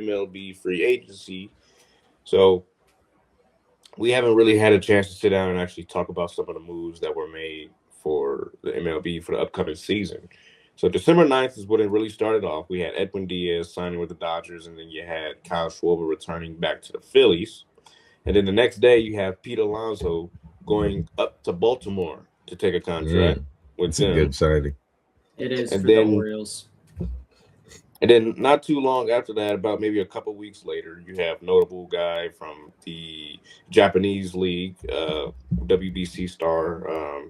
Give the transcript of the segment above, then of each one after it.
MLB free agency. So we haven't really had a chance to sit down and actually talk about some of the moves that were made for the MLB for the upcoming season. So December 9th is when it really started off. We had Edwin Diaz signing with the Dodgers, and then you had Kyle Schwarber returning back to the Phillies. And then the next day, you have Pete Alonso going up to Baltimore to take a contract with It's a good them. signing. It is And for the then Orioles. not too long after that, about maybe a couple weeks later, you have notable guy from the Japanese league, WBC star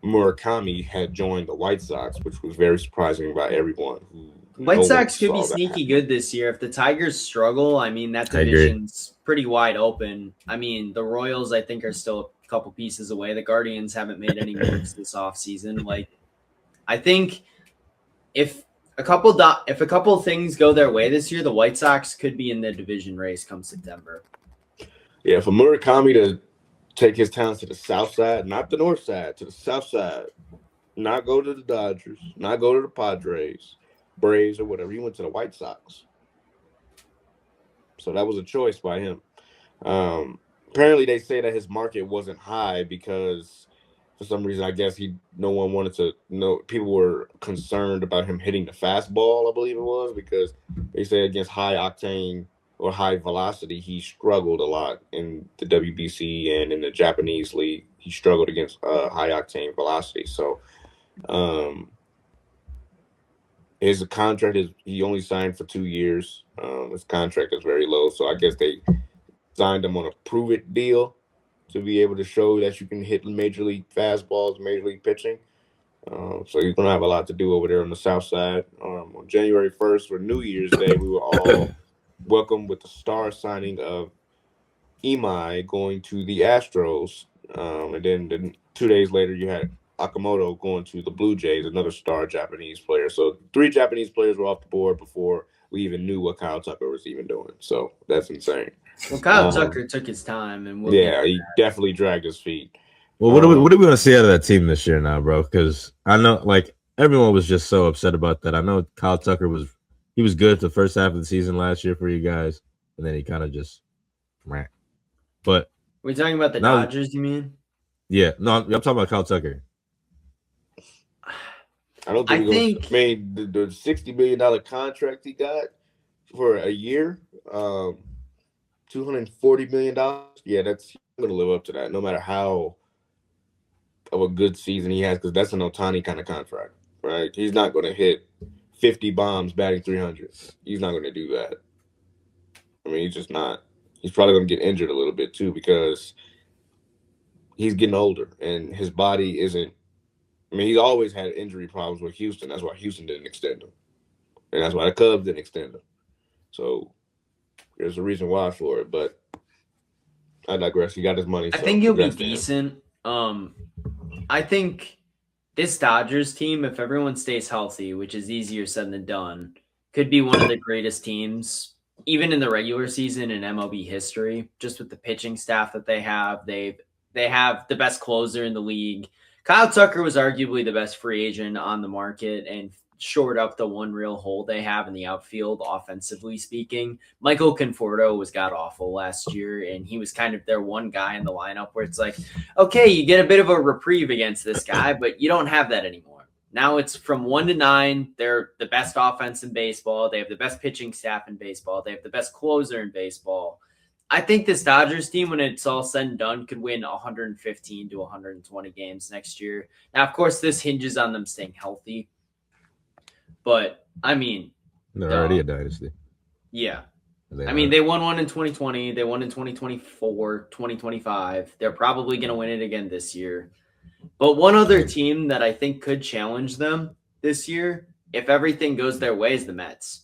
Murakami had joined the White Sox, which was very surprising by everyone who White no one Sox could be saw that sneaky happen. good this year. If the Tigers struggle, I mean, that I agree. division's pretty wide open. I mean, the Royals, I think, are still a couple pieces away. The Guardians haven't made any moves this offseason. Like, I think if if a couple things go their way this year, the White Sox could be in the division race come September. Yeah, for Murakami to take his talents to the south side, not the north side, to the south side, not go to the Dodgers, not go to the Padres, Braves, or whatever. He went to the White Sox. So that was a choice by him. Apparently, they say that his market wasn't high because for some reason, I guess no one wanted to know. People were concerned about him hitting the fastball, I believe it was, because they say against high octane or high velocity, he struggled a lot in the WBC and in the Japanese league. He struggled against high octane velocity. So um, his contract is he only signed for 2 years. His contract is very low, so I guess they signed him on a prove it deal to be able to show that you can hit major league fastballs, major league pitching. So you're gonna have a lot to do over there on the south side. On January 1st for New Year's Day, we were all welcomed with the star signing of Imai going to the Astros, and then 2 days later you had Akamoto going to the Blue Jays, another star Japanese player. So three Japanese players were off the board before we even knew what Kyle Tucker was even doing. So that's insane. Well, Kyle Tucker took his time, and we'll get Yeah, he definitely dragged his feet. Well, what are we going to see out of that team this year now, bro? Because I know, like, everyone was just so upset about that. I know Kyle Tucker was good the first half of the season last year for you guys, and then he kind of just ran. But we're talking about the now, Dodgers, you mean? Yeah, no, I'm talking about Kyle Tucker. I don't think I mean the $60 million contract he got for a year, $240 million. Yeah, that's going to live up to that, no matter how of a good season he has, because that's an Otani kind of contract, right? He's not going to hit 50 bombs batting 300. He's not going to do that. I mean, he's just not. He's probably going to get injured a little bit too because he's getting older and his body isn't. I mean, he's always had injury problems with Houston. That's why Houston didn't extend him, and that's why the Cubs didn't extend him. So there's a reason why for it, but I digress. He got his money. I So think he'll be decent. I think this Dodgers team, if everyone stays healthy, which is easier said than done, could be one of the greatest teams, even in the regular season in MLB history. Just with the pitching staff that they have, they have the best closer in the league. Kyle Tucker was arguably the best free agent on the market and shored up the one real hole they have in the outfield, offensively speaking. Michael Conforto was god-awful last year, and he was kind of their one guy in the lineup where it's like, okay, you get a bit of a reprieve against this guy, but you don't have that anymore. Now it's from 1 to 9. They're the best offense in baseball. They have the best pitching staff in baseball. They have the best closer in baseball. I think this Dodgers team, when it's all said and done, could win 115 to 120 games next year. Now, of course, this hinges on them staying healthy. But, I mean... They're already a dynasty. Yeah. They won one in 2020. They won in 2024, 2025. They're probably going to win it again this year. But one other team that I think could challenge them this year, if everything goes their way, is the Mets.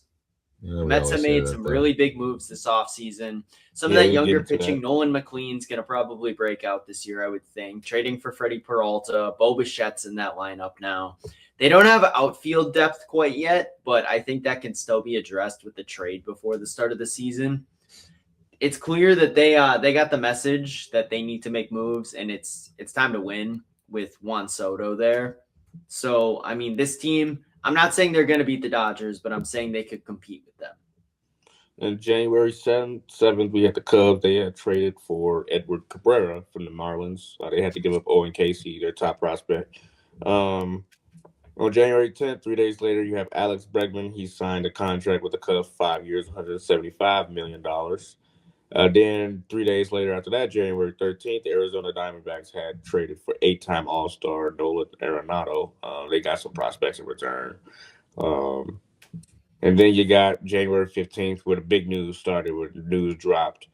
The Mets have made some really big moves this offseason. Some of that younger pitching, Nolan McLean's going to probably break out this year, I would think. Trading for Freddie Peralta, Bo Bichette's in that lineup now. They don't have outfield depth quite yet, but I think that can still be addressed with the trade before the start of the season. It's clear that they got the message that they need to make moves, and it's time to win with Juan Soto there. So, I mean, this team, I'm not saying they're going to beat the Dodgers, but I'm saying they could compete with them. And January 7th, we had the Cubs. They had traded for Edward Cabrera from the Marlins. They had to give up Owen Casey, their top prospect. Um, on January 10th, 3 days later, you have Alex Bregman. He signed a contract with the Cubs, 5 years, $175 million. Then 3 days later, after that, January 13th, the Arizona Diamondbacks had traded for eight-time All-Star Nolan Arenado. They got some prospects in return. Um, and then you got January 15th, where the big news started, where the news dropped.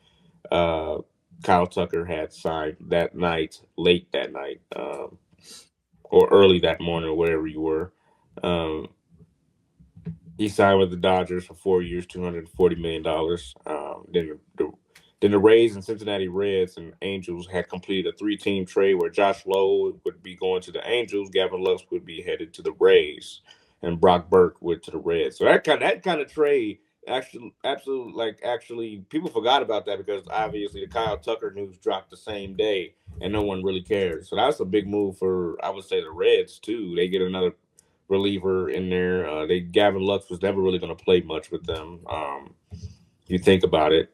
Uh, Kyle Tucker had signed that night, late that night, or early that morning, or wherever you were. Um, he signed with the Dodgers for 4 years, $240 million. Then the Rays and Cincinnati Reds and Angels had completed a three-team trade where Josh Lowe would be going to the Angels, Gavin Lux would be headed to the Rays, and Brock Burke went to the Reds. So that kind of trade actually people forgot about that because obviously the Kyle Tucker news dropped the same day and no one really cared. So that's a big move for, I would say, the Reds too. They get another reliever in there. Gavin Lux was never really going to play much with them. If you think about it,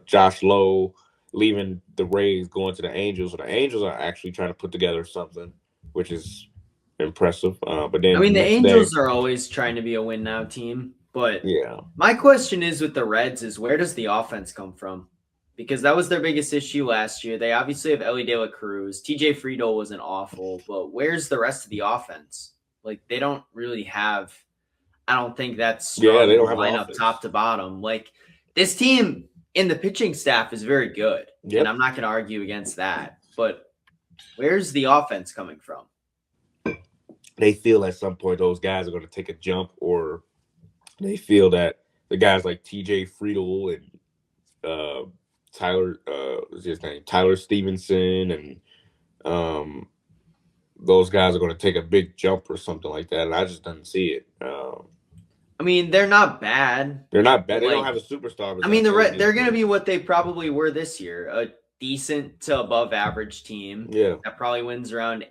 Josh Lowe leaving the Rays, going to the Angels. So the Angels are actually trying to put together something, which is impressive. But then The next day, Angels are always trying to be a win now team, but yeah, my question is with the Reds is where does the offense come from? Because that was their biggest issue last year. They obviously have Ellie De La Cruz. TJ Friedel wasn't awful, but where's the rest of the offense? Like they don't really have. I don't think that's strong they don't have lineup offense. top to bottom. Like this team in the pitching staff is very good, and I'm not going to argue against that. But where's the offense coming from? They feel at some point those guys are going to take a jump, or they feel that the guys like TJ Friedel and what's his name, Tyler Stevenson, and those guys are going to take a big jump or something like that. And I just didn't see it. They're not bad. They're not bad. They don't have a superstar. They're going to be what they probably were this year, a decent to above average team. Yeah, that probably wins around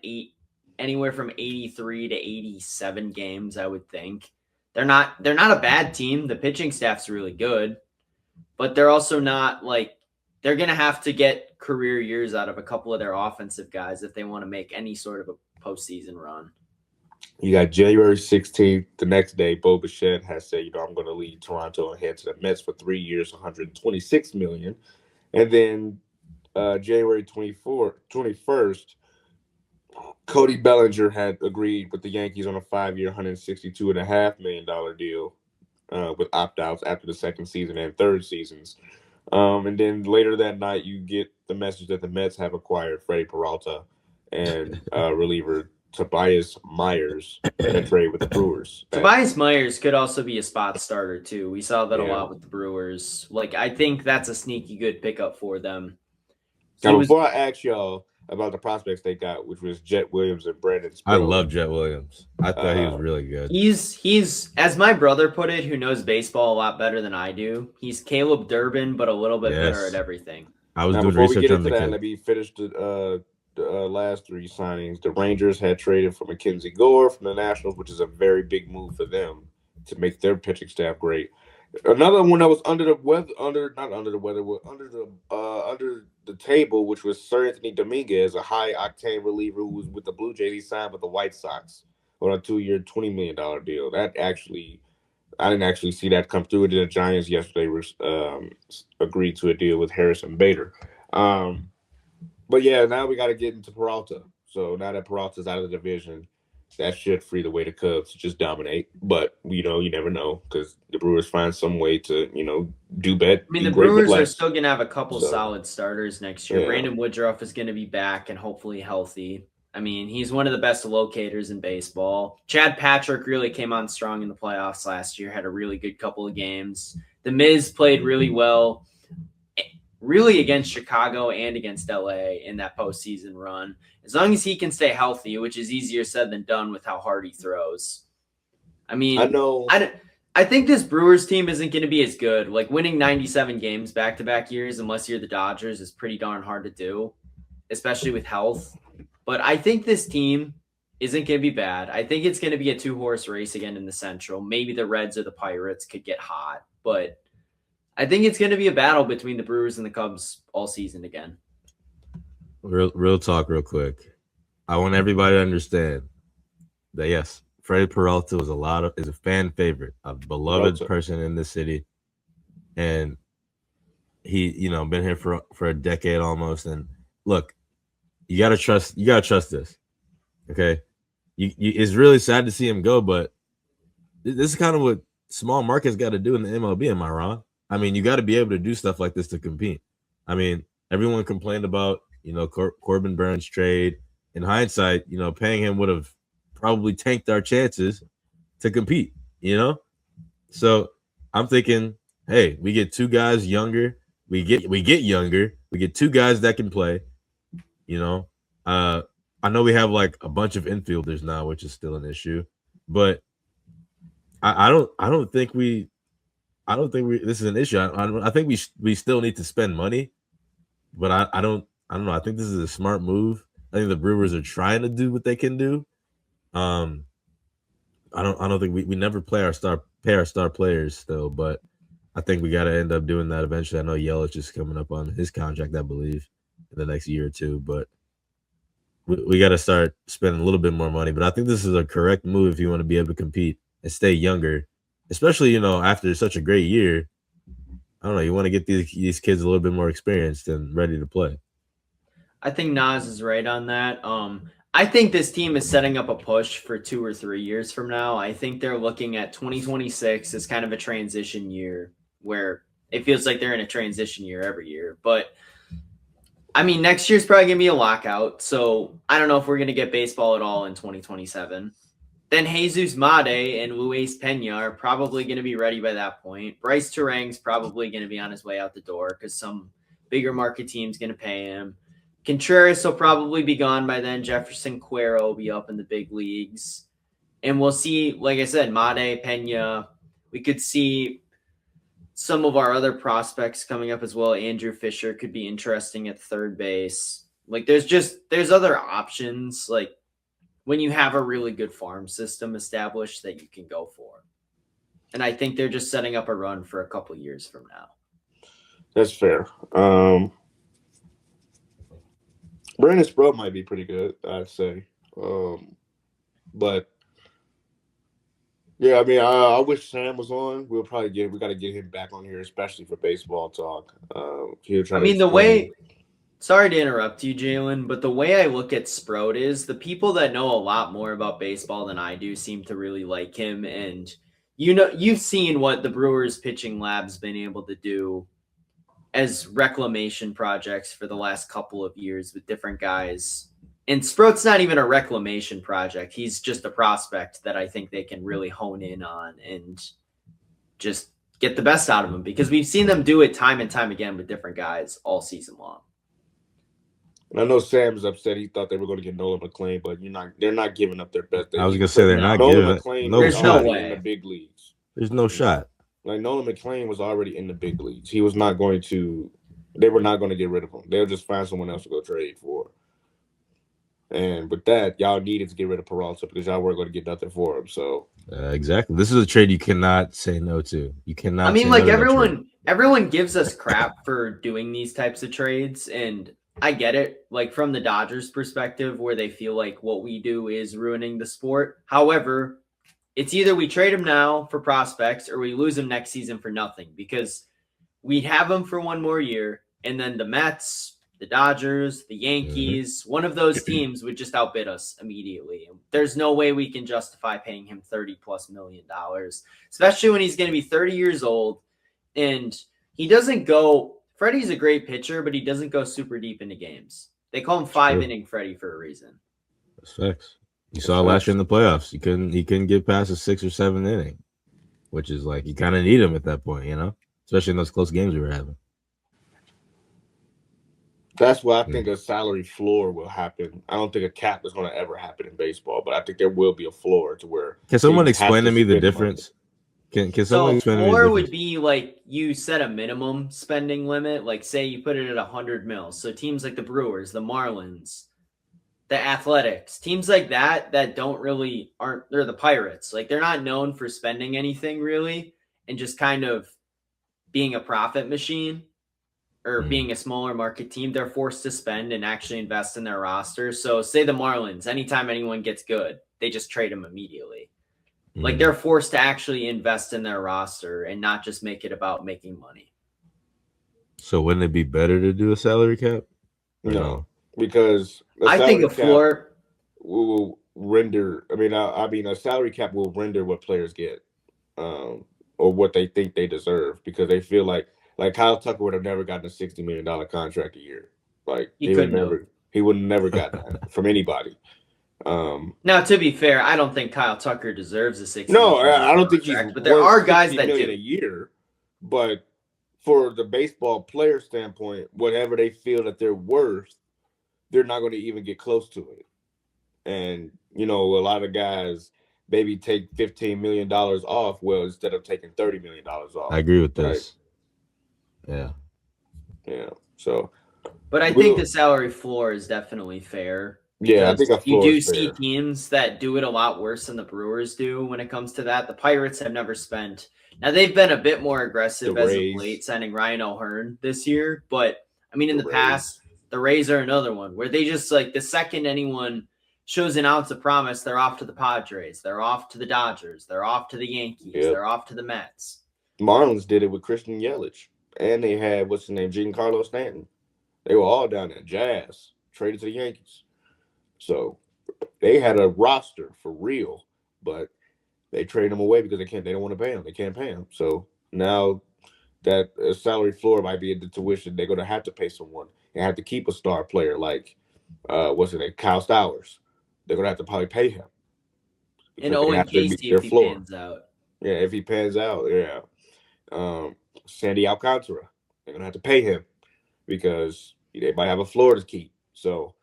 anywhere from 83 to 87 games, I would think. They're not a bad team. The pitching staff's really good, but they're also not like they're going to have to get career years out of a couple of their offensive guys if they want to make any sort of a postseason run. You got January 16th. The next day, Bo Bichette has said, I'm going to leave Toronto and head to the Mets for 3 years, $126 million. And then January 21st, Cody Bellinger had agreed with the Yankees on a 5-year, $162.5 million deal with opt-outs after the second season and third seasons. And then later that night, you get the message that the Mets have acquired Freddie Peralta and reliever Tobias Myers in a trade with the Brewers. Tobias Myers could also be a spot starter too. We saw that a lot with the Brewers. Like I think that's a sneaky good pickup for them. Now, before I ask y'all about the prospects they got, which was Jet Williams and Brandon Sproat. I love Jet Williams. I thought he was really good. He's as my brother put it, who knows baseball a lot better than I do. He's Caleb Durbin, but a little bit better at everything. I was doing research on the kid. Let me finish the last three signings. The Rangers had traded for Mackenzie Gore from the Nationals, which is a very big move for them to make their pitching staff great. Another one that was under the table, which was Sir Anthony Dominguez, a high octane reliever who was with the Blue Jays. He signed with the White Sox on a 2-year, $20 million deal. I didn't actually see that come through. The Giants yesterday agreed to a deal with Harrison Bader. But yeah, now we got to get into Peralta. So now that Peralta's out of the division, that should free the way to Cubs to just dominate. But, you never know because the Brewers find some way to, do better. The Brewers are still going to have a couple solid starters next year. Yeah. Brandon Woodruff is going to be back and hopefully healthy. He's one of the best locators in baseball. Chad Patrick really came on strong in the playoffs last year, had a really good couple of games. The Miz played really well, really against Chicago and against LA in that postseason run. As long as he can stay healthy, which is easier said than done with how hard he throws. I know. I think this Brewers team isn't going to be as good. Like winning 97 games back-to-back years, unless you're the Dodgers, is pretty darn hard to do, especially with health. But I think this team isn't going to be bad. I think it's going to be a two-horse race again in the Central. Maybe the Reds or the Pirates could get hot, but I think it's going to be a battle between the Brewers and the Cubs all season again. Real talk, real quick. I want everybody to understand that yes, Freddie Peralta is a fan favorite, a beloved person in the city, and he been here for a decade almost. And look, you gotta trust this. Okay, it's really sad to see him go, but this is kind of what small markets got to do in the MLB. Am I wrong? I mean, you got to be able to do stuff like this to compete. I mean, everyone complained about Corbin Burns trade. In hindsight, paying him would have probably tanked our chances to compete. So I'm thinking, hey, we get two guys younger. We get younger. We get two guys that can play. I know we have like a bunch of infielders now, which is still an issue, but I don't think this is an issue. I think we still need to spend money, but I don't know. I think this is a smart move. I think the Brewers are trying to do what they can do. I don't think we never pay our star players still, but I think we got to end up doing that eventually. I know Yelich is coming up on his contract, I believe, in the next year or two, but we got to start spending a little bit more money. But I think this is a correct move if you want to be able to compete and stay younger, especially after such a great year. I don't know. You want to get these kids a little bit more experienced and ready to play. I think Nas is right on that. I think this team is setting up a push for 2 or 3 years from now. I think they're looking at 2026 as kind of a transition year where it feels like they're in a transition year every year. But I mean, next year's probably going to be a lockout. So I don't know if we're going to get baseball at all in 2027. Then Jesus Made and Luis Pena are probably going to be ready by that point. Bryce Terang's probably going to be on his way out the door because some bigger market team's going to pay him. Contreras will probably be gone by then. Jefferson Cuero will be up in the big leagues. And we'll see, like I said, Made, Pena. We could see some of our other prospects coming up as well. Andrew Fisher could be interesting at third base. Like there's other options. Like when you have a really good farm system established that you can go for. And I think they're just setting up a run for a couple years from now. That's fair. Brandon Sproat might be pretty good, I'd say. But yeah, I mean, I wish Sam was on. We got to get him back on here, especially for baseball talk. Sorry to interrupt you, Jalen, but the way I look at Sproat is the people that know a lot more about baseball than I do seem to really like him. And you've seen what the Brewers pitching lab's been able to do as reclamation projects for the last couple of years with different guys. And Sproat's not even a reclamation project. He's just a prospect that I think they can really hone in on and just get the best out of him because we've seen them do it time and time again with different guys all season long. And I know Sam's upset. He thought they were going to get Nolan McLean, but they're not giving up their best. I was going to say they're not Nolan giving McLean. There's no way in the big leagues. There's no shot. Like Nolan McLean was already in the big leagues. He was not going to. They were not going to get rid of him. They'll just find someone else to go trade for. And with that, y'all needed to get rid of Peralta because y'all weren't going to get nothing for him. So exactly, this is a trade you cannot say no to. You cannot. I mean, like everyone gives us crap for doing these types of trades, and I get it. Like from the Dodgers' perspective, where they feel like what we do is ruining the sport. However, it's either we trade him now for prospects or we lose him next season for nothing because we'd have him for one more year, and then the Mets, the Dodgers, the Yankees, one of those teams would just outbid us immediately. There's no way we can justify paying him $30+ million, especially when he's going to be 30 years old. And he doesn't go – Freddie's a great pitcher, but he doesn't go super deep into games. They call him 5-inning Freddie for a reason. That's facts. You saw last year in the playoffs. He couldn't get past a 6th or 7th inning, which is like you kind of need him at that point, especially in those close games we were having. That's why I think a salary floor will happen. I don't think a cap is going to ever happen in baseball, but I think there will be a floor to where. Can someone explain to me the difference? Can someone explain to me? Floor would be like you set a minimum spending limit, like say you put it at 100 mils. So teams like the Brewers, the Marlins, the Athletics, teams like that they're the Pirates. Like they're not known for spending anything really, and just kind of being a profit machine or being a smaller market team, they're forced to spend and actually invest in their roster. So say the Marlins, anytime anyone gets good, they just trade them immediately. Like they're forced to actually invest in their roster and not just make it about making money. So wouldn't it be better to do a salary cap? No, because I think a floor will render. I mean, a salary cap will render what players get, or what they think they deserve, because they feel like Kyle Tucker would have never gotten a $60 million contract a year. Like he would have never gotten that from anybody. Now, to be fair, I don't think Kyle Tucker deserves a $60 No, million I don't think he's. But there are guys that do a year. But for the baseball player standpoint, whatever they feel that they're worth, they're not going to even get close to it. And a lot of guys maybe take $15 million off. Well, instead of taking $30 million off. I agree with this. Right? Yeah. So, but I think the salary floor is definitely fair. Yeah, I think you do see teams that do it a lot worse than the Brewers do when it comes to that. The Pirates have never spent. Now they've been a bit more aggressive as of late, signing Ryan O'Hearn this year. But I mean, in the past, the Rays are another one where they just the second anyone shows an ounce of promise, they're off to the Padres, they're off to the Dodgers, they're off to the Yankees, they're off to the Mets. Marlins did it with Christian Yelich, and they had what's his name, Giancarlo Stanton. They were all down there. Jazz traded to the Yankees, so they had a roster for real, but they traded them away because they don't want to pay them. They can't pay them. So now that salary floor might be the tuition, they're going to have to pay someone and have to keep a star player like what's his name, Kyle Stowers. They're going to have to probably pay him. And Owen Casey if he pans out. Yeah, if he pans out, yeah. Sandy Alcantara, they're going to have to pay him because they might have a floor to keep. So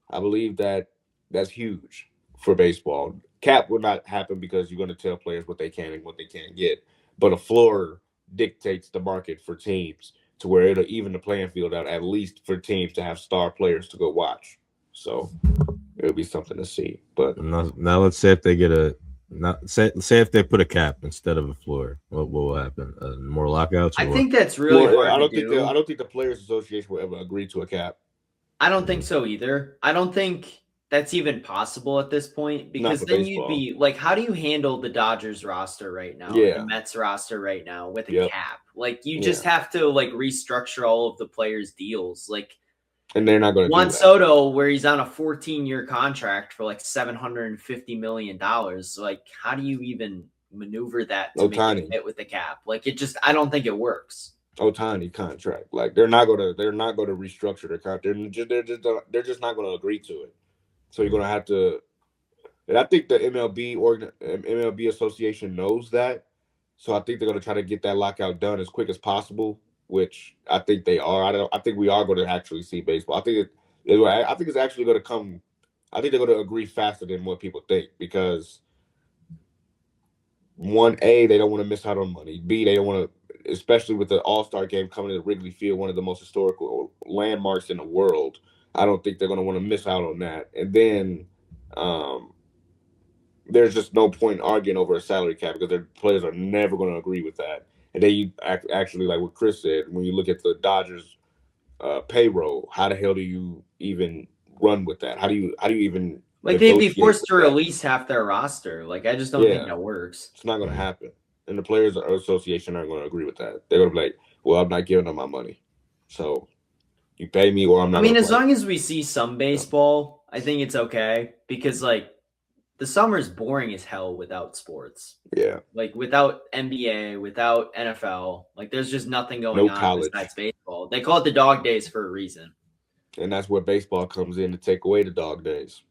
I believe that's huge for baseball. Cap will not happen because you're going to tell players what they can and what they can't get. But a floor dictates the market for teams to where it'll even the playing field out, at least for teams to have star players to go watch. So it'll be something to see. But now let's say if they get say if they put a cap instead of a floor, what will happen? More lockouts? I think that's really hard I don't to think do. I don't think the Players Association will ever agree to a cap. I don't think so either. I don't think that's even possible at this point, because then you'd be like, how do you handle the Dodgers roster right now, the Mets roster right now with a cap? Like you just have to restructure all of the players' deals. And they're not going to Juan Soto, where he's on a 14-year contract for $750 million. How do you even maneuver that to make it fit with the cap? I don't think it works. Ohtani contract. They're not going to restructure their contract. They're just not going to agree to it. So you're going to have to. And I think the MLB Association knows that. So I think they're going to try to get that lockout done as quick as possible, which I think they are. I think we are going to actually see baseball. I think it's actually going to come. I think they're going to agree faster than what people think, because one, A, they don't want to miss out on money. B, they don't want to, especially with the All-Star game coming to Wrigley Field, one of the most historical landmarks in the world. I don't think they're going to want to miss out on that. And then there's just no point in arguing over a salary cap, because their players are never going to agree with that. And then you actually, like what Chris said, when you look at the Dodgers payroll, how the hell do you even run with that? How do you even they'd be forced to release half their roster? I just don't think that works. It's not going to happen. And the Players Association aren't going to agree with that. They're going to be like, well, I'm not giving them my money. So you pay me or I'm not. I mean, as long as we see some baseball, I think it's okay, because the summer's boring as hell without sports. Yeah. Without NBA, without NFL, there's just nothing going on besides baseball. They call it the dog days for a reason. And that's where baseball comes in to take away the dog days.